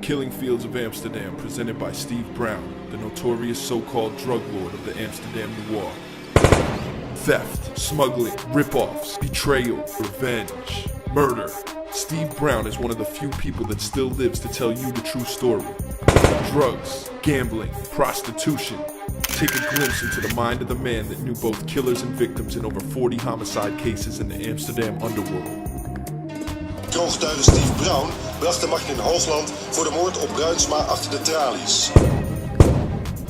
Killing Fields of Amsterdam, presented by Steve Brown, the notorious so-called drug lord of the Amsterdam noir. Theft, smuggling, rip-offs, betrayal, revenge, murder. Steve Brown is one of the few people that still lives to tell you the true story. Drugs, gambling, prostitution. Take a glimpse into the mind of the man that knew both killers and victims in over 40 homicide cases in the Amsterdam underworld. Kroongetuige Steve Brown bracht de macht in Hoogland voor de moord op Bruinsma achter de tralies.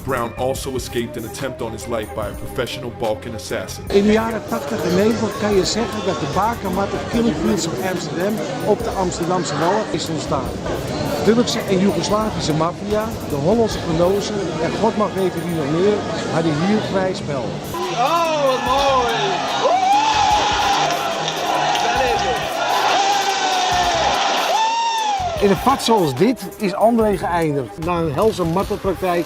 Brown also escaped an attempt on his life by a professional Balkan assassin. In de jaren 80 en 90 kan je zeggen dat de bakermat of Killing Fields of Amsterdam op de Amsterdamse wallen is ontstaan. Turkse en Joegoslavische maffia, de Hollandse genozen en god mag weten wie nog meer, hadden hier vrij spel. Oh, wat mooi! In een vat zoals dit is André geëindigd na een helse martelpraktijk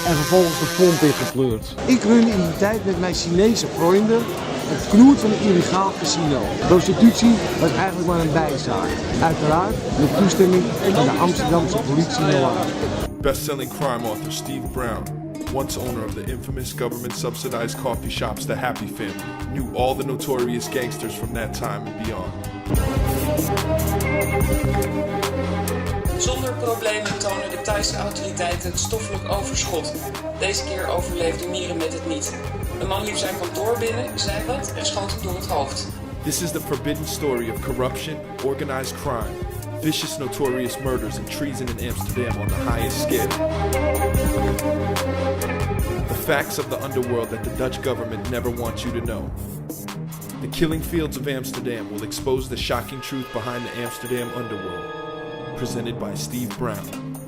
en vervolgens de pomp ingepleurd. Ik runde in die tijd met mijn Chinese vrienden het knoert van een illegaal casino. Prostitutie was eigenlijk maar een bijzaak. Uiteraard met toestemming van de Amsterdamse politie noir. Best-selling crime author Steve Brown, once owner of the infamous government-subsidized coffee shops The Happy Family, knew all the notorious gangsters from that time and beyond. Zonder problemen tonen de Thaise autoriteiten het stoffelijk overschot. Deze keer overleefde Mieren het niet. De man liep zijn kantoor binnen, zei wat en schoot hem door het hoofd. This is the forbidden story of corruption, organized crime, vicious notorious murders and treason in Amsterdam on the highest scale. The facts of the underworld that the Dutch government never wants you to know. The Killing Fields of Amsterdam will expose the shocking truth behind the Amsterdam underworld. Presented by Steve Brown.